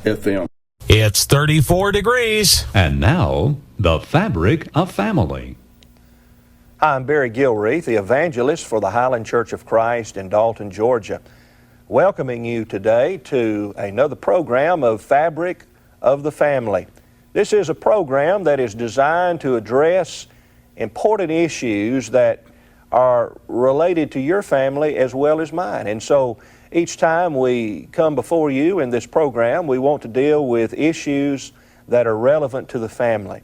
FM. It's 34 degrees. And now, the fabric of family. Hi, I'm Barry Gilreath, the evangelist for the Highland Church of Christ in Dalton, Georgia, welcoming you today to another program of Fabric of the Family. This is a program that is designed to address important issues that are related to your family as well as mine. And so each time we come before you in this program, we want to deal with issues that are relevant to the family.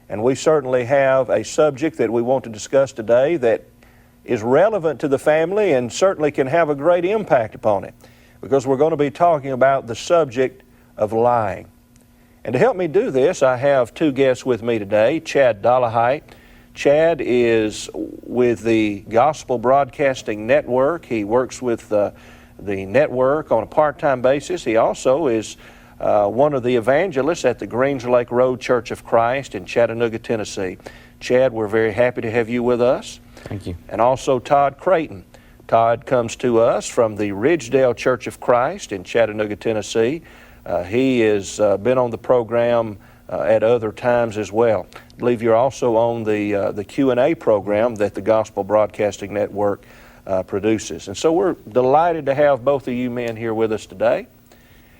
And we certainly have a subject that we want to discuss today that is relevant to the family and certainly can have a great impact upon it, because we're going to be talking about the subject of lying. And to help me do this, I have two guests with me today. Chad Dollahite. Chad is with the Gospel Broadcasting Network. He works with the network on a part-time basis. He also is one of the evangelists at the Greens Lake Road Church of Christ in Chattanooga, Tennessee. Chad, we're very happy to have you with us. Thank you. And also Todd Creighton. Todd comes to us from the Ridgedale Church of Christ in Chattanooga, Tennessee. He has been on the program at other times as well. I believe you're also on the Q&A program that the Gospel Broadcasting Network produces. And so we're delighted to have both of you men here with us today.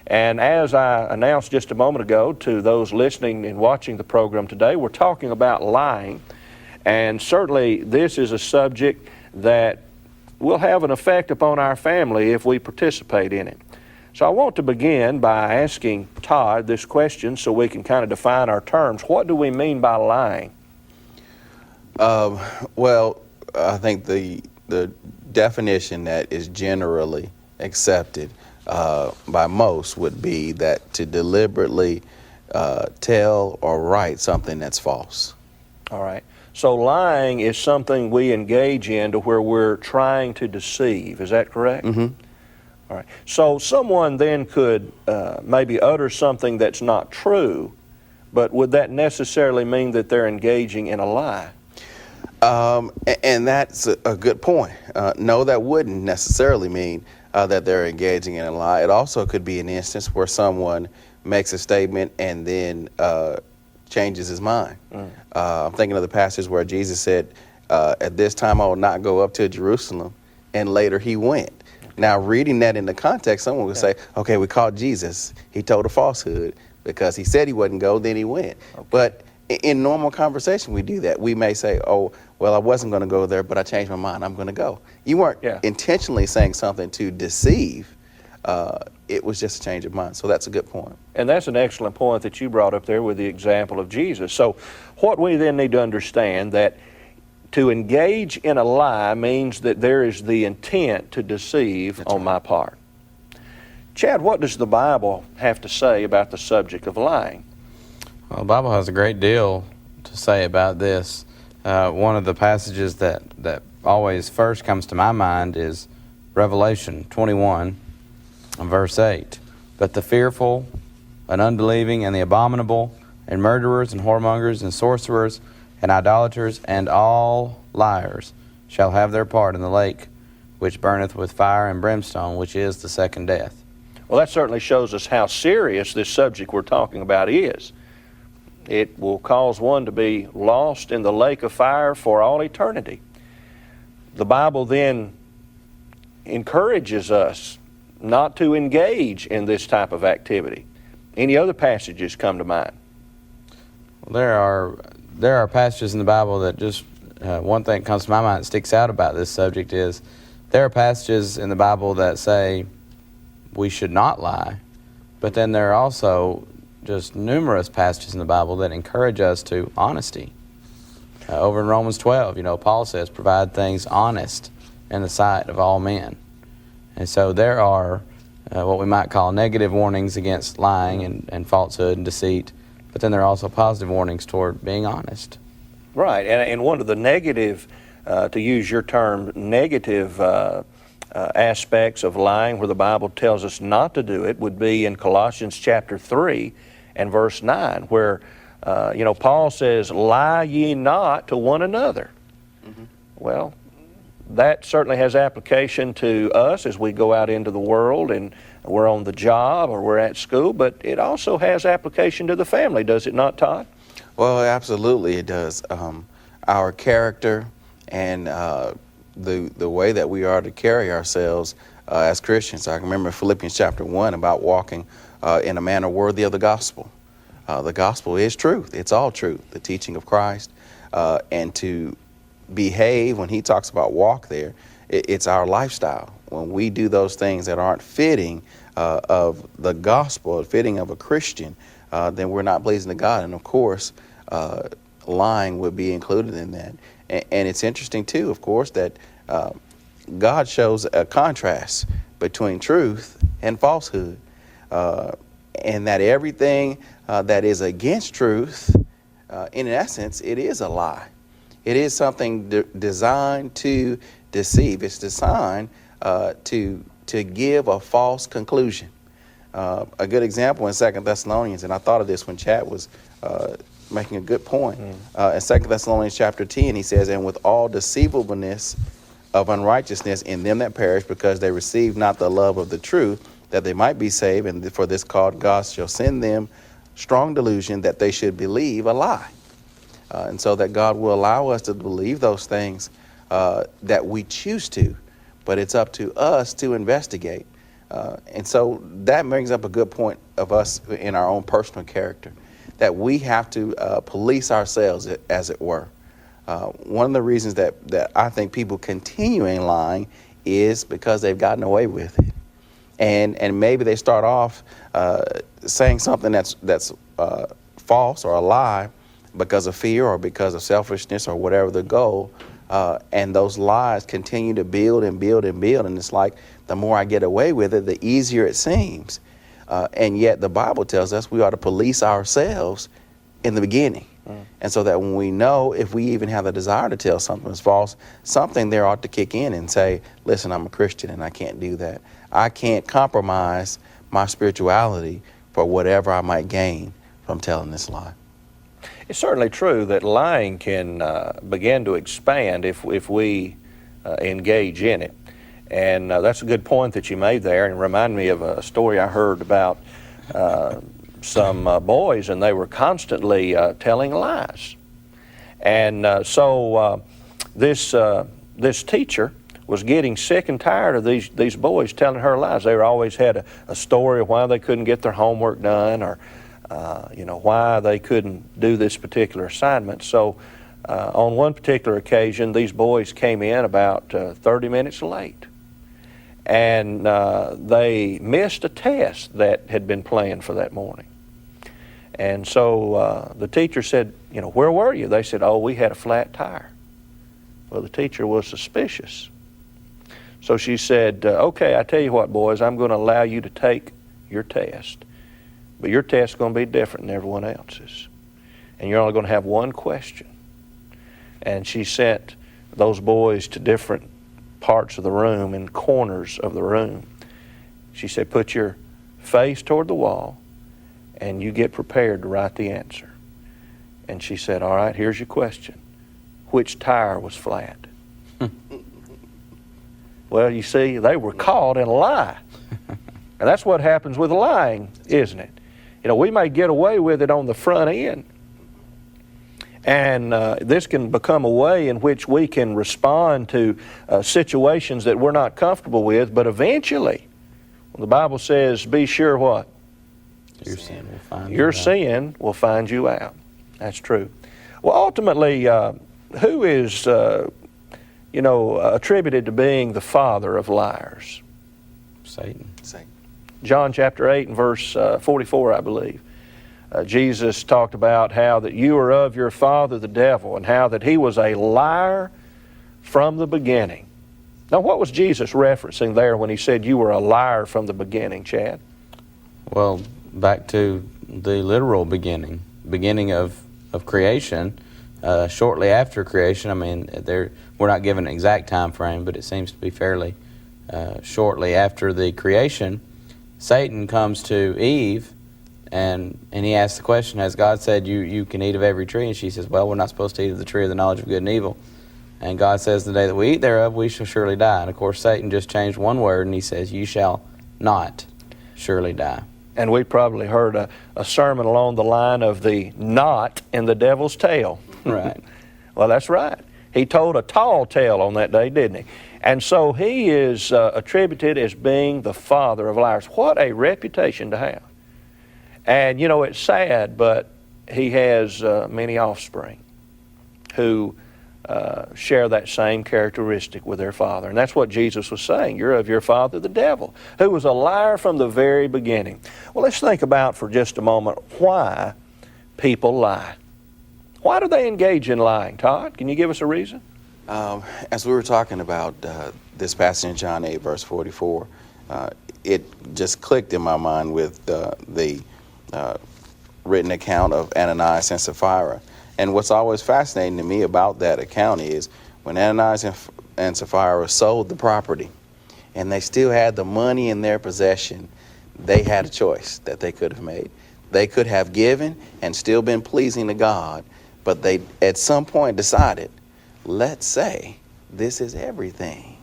And as I announced just a moment ago to those listening and watching the program today, we're talking about lying. And certainly this is a subject that will have an effect upon our family if we participate in it. So I want to begin by asking Todd this question so we can kind of define our terms. What do we mean by lying? Well, I think the definition that is generally accepted by most would be that to deliberately tell or write something that's false. All right. So lying is something we engage in to where we're trying to deceive. Is that correct? Mm-hmm. All right. So someone then could maybe utter something that's not true, but would that necessarily mean that they're engaging in a lie? And that's a good point. No, that wouldn't necessarily mean that they're engaging in a lie. It also could be an instance where someone makes a statement and then changes his mind. I'm thinking of the passage where Jesus said, at this time I will not go up to Jerusalem, and later he went. Now, reading that in the context, someone would say, okay, we caught Jesus. He told a falsehood because he said he wouldn't go, then he went. Okay. But in normal conversation, we do that. We may say, oh, well, I wasn't going to go there, but I changed my mind. I'm going to go. You weren't intentionally saying something to deceive. It was just a change of mind. So that's a good point. And that's an excellent point that you brought up there with the example of Jesus. So what we then need to understand that to engage in a lie means that there is the intent to deceive on my part. Chad, what does the Bible have to say about the subject of lying? Well, the Bible has a great deal to say about this. One of the passages that always first comes to my mind is Revelation 21, verse 8. But the fearful and unbelieving and the abominable and murderers and whoremongers and sorcerers and idolaters and all liars shall have their part in the lake which burneth with fire and brimstone, which is the second death. Well, that certainly shows us how serious this subject we're talking about is. It will cause one to be lost in the lake of fire for all eternity. The Bible then encourages us not to engage in this type of activity. Any other passages come to mind? Well, there are passages in the Bible that just, one thing that comes to my mind that sticks out about this subject is there are passages in the Bible that say we should not lie, but then there are also just numerous passages in the Bible that encourage us to honesty. Over in Romans 12, Paul says, provide things honest in the sight of all men. And so there are what we might call negative warnings against lying and falsehood and deceit, but then there are also positive warnings toward being honest. Right, and one of the negative, to use your term, negative aspects of lying where the Bible tells us not to do it would be in Colossians chapter 3 and verse 9, where Paul says, lie ye not to one another. Mm-hmm. Well, that certainly has application to us as we go out into the world and we're on the job or we're at school, but it also has application to the family, does it not, Todd? Well, absolutely it does. Our character and the way that we are to carry ourselves as Christians. I remember Philippians chapter 1 about walking in a manner worthy of the gospel. The gospel is truth. It's all truth, the teaching of Christ. And to behave, when he talks about walk there, it's our lifestyle. When we do those things that aren't fitting of the gospel, fitting of a Christian, then we're not pleasing to God. And of course, lying would be included in that. And it's interesting too, of course, that God shows a contrast between truth and falsehood, and that everything that is against truth, in essence, it is a lie. It is something designed to deceive. It's designed to give a false conclusion. A good example in 2 Thessalonians, and I thought of this when Chad was making a good point. In 2 Thessalonians chapter 10, he says, "And with all deceivableness of unrighteousness in them that perish, because they receive not the love of the truth, that they might be saved. And for this cause God shall send them strong delusion, that they should believe a lie." And so that God will allow us to believe those things that we choose to, but it's up to us to investigate. And so that brings up a good point of us in our own personal character, that we have to police ourselves, as it were. One of the reasons that I think people continuing lying is because they've gotten away with it. And maybe they start off saying something that's false or a lie because of fear or because of selfishness or whatever the goal. And those lies continue to build and build and build. And it's like the more I get away with it, the easier it seems. And yet the Bible tells us we ought to police ourselves in the beginning. And so that when we know, if we even have the desire to tell something is false, something there ought to kick in and say, listen, I'm a Christian and I can't do that. I can't compromise my spirituality for whatever I might gain from telling this lie. It's certainly true that lying can begin to expand if we engage in it. And that's a good point that you made there, and remind me of a story I heard about some boys, and they were constantly telling lies. And so this teacher was getting sick and tired of these boys telling her lies. They always had a story of why they couldn't get their homework done, or why they couldn't do this particular assignment. So on one particular occasion, these boys came in about 30 minutes late. And they missed a test that had been planned for that morning. And so the teacher said, where were you? They said, oh, we had a flat tire. Well, the teacher was suspicious. So she said, okay, I tell you what, boys, I'm going to allow you to take your test. But your test's going to be different than everyone else's. And you're only going to have one question. And she sent those boys to different parts of the room and corners of the room. She said, put your face toward the wall and you get prepared to write the answer. And she said, all right, here's your question. Which tire was flat? Well, you see, they were caught in a lie. And that's what happens with lying, isn't it? We may get away with it on the front end. And this can become a way in which we can respond to situations that we're not comfortable with. But eventually, the Bible says, be sure what? Your sin will find you out. Your sin will find you out. That's true. Well, ultimately, who is, attributed to being the father of liars? Satan. John chapter 8 and verse 44, I believe. Jesus talked about how that you are of your father the devil, and how that he was a liar from the beginning. Now, what was Jesus referencing there when he said you were a liar from the beginning, Chad? Well, back to the literal beginning of creation. Shortly after creation, we're not given an exact time frame, but it seems to be fairly shortly after the creation. Satan comes to Eve, and he asks the question, has God said you can eat of every tree? And she says, well, we're not supposed to eat of the tree of the knowledge of good and evil. And God says, the day that we eat thereof, we shall surely die. And of course, Satan just changed one word, and he says, you shall not surely die. And we probably heard a sermon along the line of the knot in the devil's tail. Right. Well, that's right. He told a tall tale on that day, didn't he? And so he is attributed as being the father of liars. What a reputation to have. And, you know, it's sad, but he has many offspring who share that same characteristic with their father. And that's what Jesus was saying. You're of your father, the devil, who was a liar from the very beginning. Well, let's think about for just a moment why people lie. Why do they engage in lying? Todd, can you give us a reason? As we were talking about this passage in John 8, verse 44, it just clicked in my mind with the written account of Ananias and Sapphira. And what's always fascinating to me about that account is when Ananias and Sapphira sold the property and they still had the money in their possession, they had a choice that they could have made. They could have given and still been pleasing to God, but they at some point decided, let's say this is everything.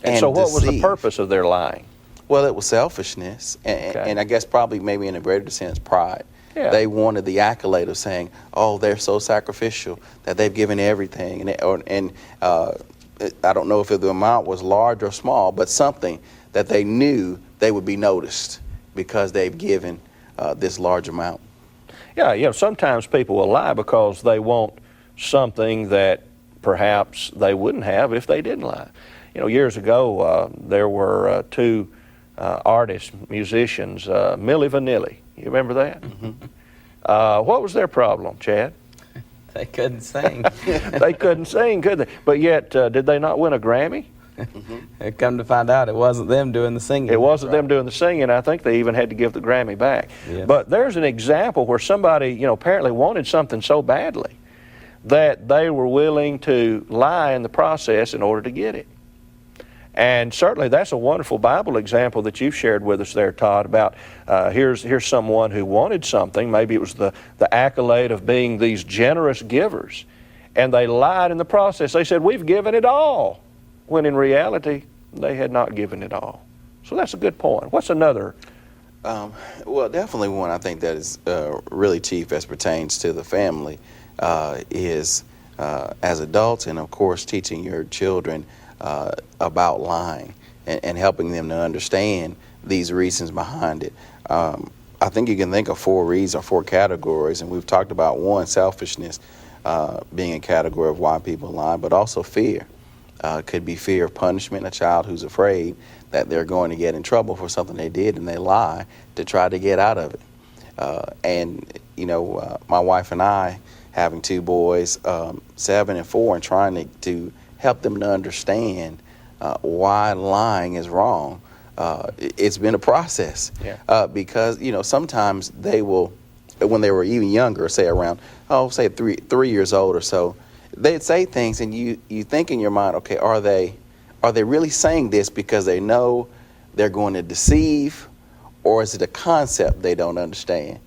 And so what was the purpose of their lying? Well, it was selfishness, and I guess probably maybe in a greater sense, pride. Yeah. They wanted the accolade of saying, oh, they're so sacrificial that they've given everything. And I don't know if the amount was large or small, but something that they knew they would be noticed because they've given this large amount. Yeah, you know, sometimes people will lie because they want something that perhaps they wouldn't have if they didn't lie. You know, years ago, there were two artists, musicians, Milli Vanilli. You remember that? Mm-hmm. What was their problem, Chad? They couldn't sing. They couldn't sing, could they? But yet, did they not win a Grammy? Mm-hmm. Come to find out, it wasn't them doing the singing. It wasn't them doing the singing. I think they even had to give the Grammy back. Yes. But there's an example where somebody, you know, apparently wanted something so badly that they were willing to lie in the process in order to get it. And certainly that's a wonderful Bible example that you've shared with us there, Todd, about here's someone who wanted something. Maybe it was the accolade of being these generous givers. And they lied in the process. They said, we've given it all, when in reality, they had not given it all. So that's a good point. What's another? Well, definitely one I think that is really chief as pertains to the family is as adults and, of course, teaching your children about lying and helping them to understand these reasons behind it. I think you can think of 4 reasons or 4 categories, and we've talked about one, selfishness being a category of why people lie, but also fear. Could be fear of punishment, a child who's afraid that they're going to get in trouble for something they did and they lie to try to get out of it. And, you know, my wife and I, having 2 boys, 7 and 4, and trying to help them to understand why lying is wrong. It's been a process. Yeah. Because, you know, sometimes they will, when they were even younger, say around, say 3 years old or so, they'd say things and you think in your mind, okay, are they really saying this because they know they're going to deceive, or is it a concept they don't understand?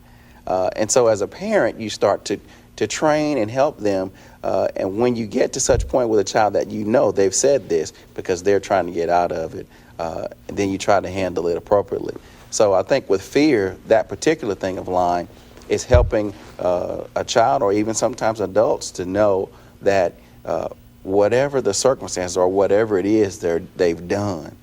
And so as a parent, you start to train and help them. And when you get to such point with a child that you know they've said this because they're trying to get out of it, then you try to handle it appropriately. So I think with fear, that particular thing of lying is helping a child or even sometimes adults to know that whatever the circumstances or whatever it is they've done,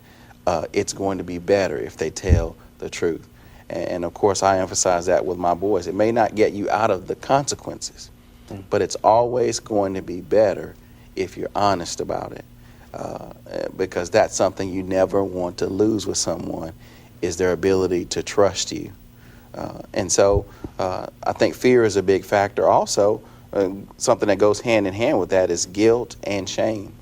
it's going to be better if they tell the truth. And of course, I emphasize that with my boys. It may not get you out of the consequences, but it's always going to be better if you're honest about it, because that's something you never want to lose with someone, is their ability to trust you. And so I think fear is a big factor. Also, something that goes hand in hand with that is guilt and shame.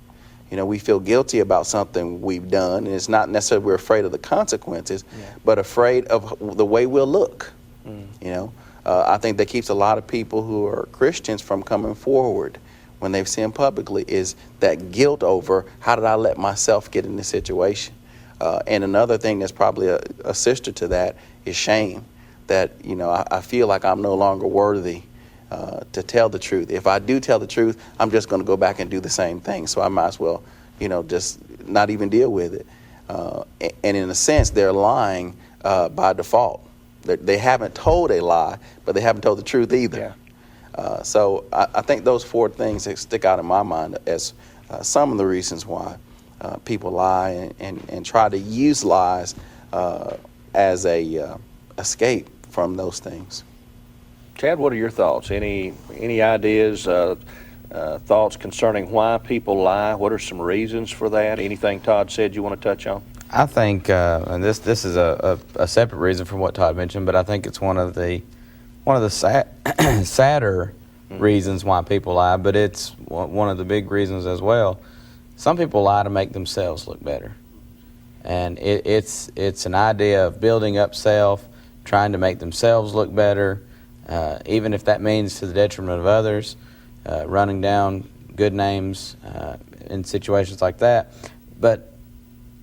You know, we feel guilty about something we've done, and it's not necessarily we're afraid of the consequences, but afraid of the way we'll look. You know, I think that keeps a lot of people who are Christians from coming forward when they've sinned publicly, is that guilt over how did I let myself get in this situation. And another thing that's probably a sister to that is shame, that, you know, I feel like I'm no longer worthy to tell the truth. If I do tell the truth, I'm just going to go back and do the same thing. So I might as well, just not even deal with it. And in a sense, they're lying by default. They haven't told a lie, but they haven't told the truth either. Yeah. So I think those four things that stick out in my mind as some of the reasons why people lie and try to use lies as a escape from those things. Chad, what are your thoughts? Any ideas, thoughts concerning why people lie? What are some reasons for that? Anything Todd said you want to touch on? I think, and this is a separate reason from what Todd mentioned, but I think it's one of the sadder reasons why people lie, but it's one of the big reasons as well. Some people lie to make themselves look better, and it's an idea of building up self, trying to make themselves look better, even if that means to the detriment of others, running down good names in situations like that. But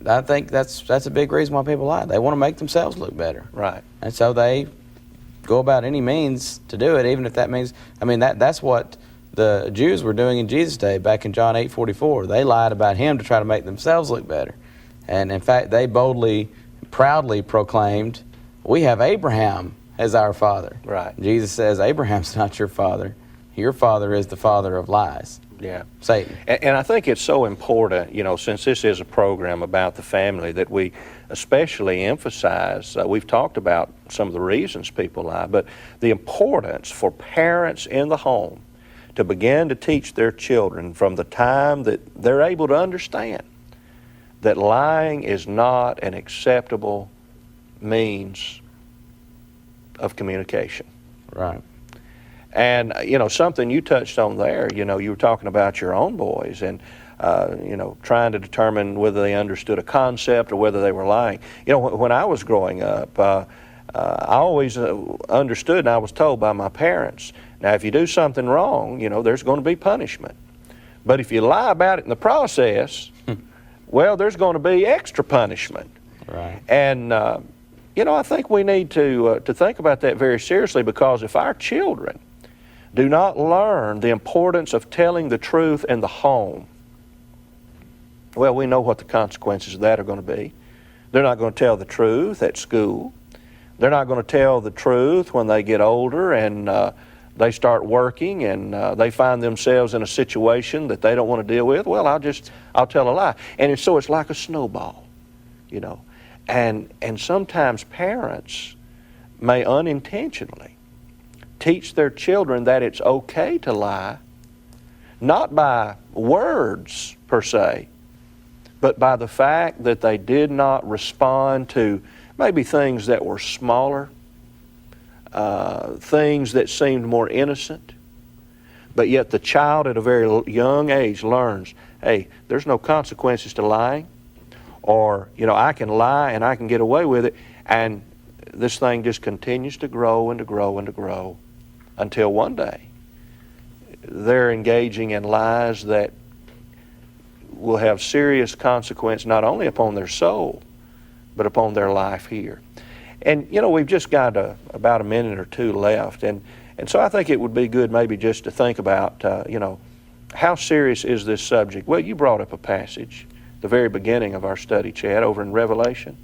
I think that's a big reason why people lie. They want to make themselves look better. Right. And so they go about any means to do it, even if that means, that's what the Jews were doing in Jesus' day back in John 8:44. They lied about him to try to make themselves look better. And in fact, they boldly, proudly proclaimed, "We have Abraham as our father." Right. Jesus says, "Abraham's not your father. Your father is the father of lies." Yeah. Satan. And I think it's so important, since this is a program about the family, that we especially emphasize, we've talked about some of the reasons people lie, but the importance for parents in the home to begin to teach their children from the time that they're able to understand that lying is not an acceptable means of communication. Right. And, something you touched on there, you were talking about your own boys and, trying to determine whether they understood a concept or whether they were lying. When I was growing up, I always understood, and I was told by my parents, now if you do something wrong, there's going to be punishment. But if you lie about it in the process, well, there's going to be extra punishment. Right. And, I think we need to think about that very seriously, because if our children do not learn the importance of telling the truth in the home, well, we know what the consequences of that are going to be. They're not going to tell the truth at school. They're not going to tell the truth when they get older and they start working and they find themselves in a situation that they don't want to deal with. Well, I'll tell a lie. And so it's like a snowball, And sometimes parents may unintentionally teach their children that it's okay to lie, not by words per se, but by the fact that they did not respond to maybe things that were smaller, things that seemed more innocent. But yet the child at a very young age learns, hey, there's no consequences to lying, or, I can lie and I can get away with it, and this thing just continues to grow and to grow and to grow until one day they're engaging in lies that will have serious consequence not only upon their soul, but upon their life here. And, we've just got about a minute or two left, and so I think it would be good maybe just to think about, how serious is this subject? Well, you brought up a passage, the very beginning of our study, Chad, over in Revelation.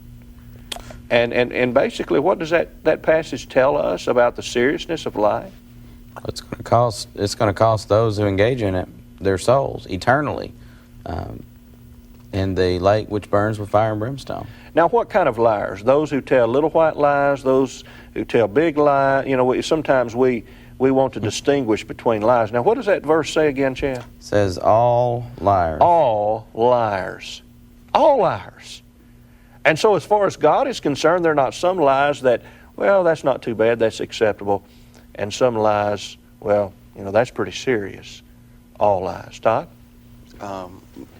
And basically, what does that passage tell us about the seriousness of lying? It's going to cost those who engage in it their souls eternally in the lake which burns with fire and brimstone. Now, what kind of liars? Those who tell little white lies, those who tell big lies. Sometimes we want to distinguish between lies. Now, what does that verse say again, Chad? It says all liars. All liars. All liars. And so as far as God is concerned, there are not some lies that, well, that's not too bad, that's acceptable. And some lies, well, that's pretty serious. All lies. Todd?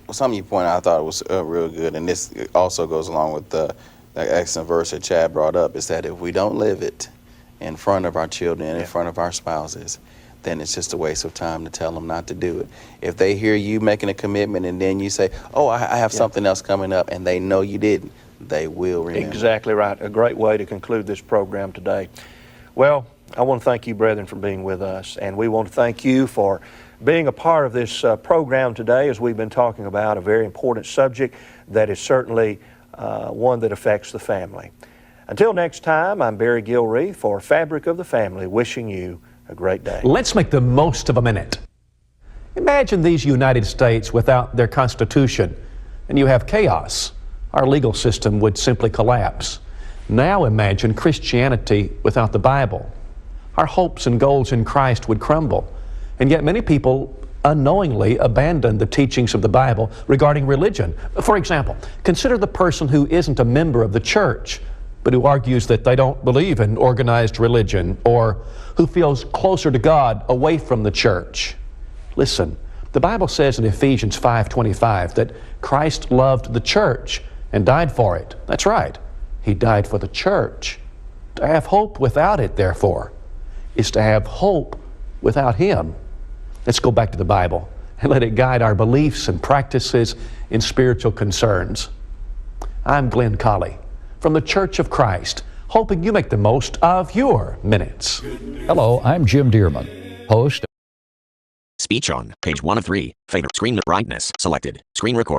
Something you pointed out I thought was real good, and this also goes along with the excellent verse that Chad brought up, is that if we don't live it in front of our children and in front of our spouses, then it's just a waste of time to tell them not to do it. If they hear you making a commitment and then you say, oh, I have something else coming up, and they know you didn't, they will remember. Exactly right. A great way to conclude this program today. Well, I want to thank you, brethren, for being with us, and we want to thank you for being a part of this program today as we've been talking about a very important subject that is certainly one that affects the family. Until next time, I'm Barry Gilreath for Fabric of the Family, wishing you a great day. Let's make the most of a minute. Imagine these United States without their Constitution, and you have chaos. Our legal system would simply collapse. Now imagine Christianity without the Bible. Our hopes and goals in Christ would crumble. And yet many people unknowingly abandon the teachings of the Bible regarding religion. For example, consider the person who isn't a member of the church, but who argues that they don't believe in organized religion, or who feels closer to God away from the church. Listen, the Bible says in Ephesians 5:25 that Christ loved the church and died for it. That's right. He died for the church. To have hope without it, therefore, is to have hope without Him. Let's go back to the Bible and let it guide our beliefs and practices in spiritual concerns. I'm Glenn Colley from the Church of Christ, hoping you make the most of your minutes. Hello, I'm Jim Dearman, host. Speech on page 1 of 3. Favorite screen brightness selected. Screen record.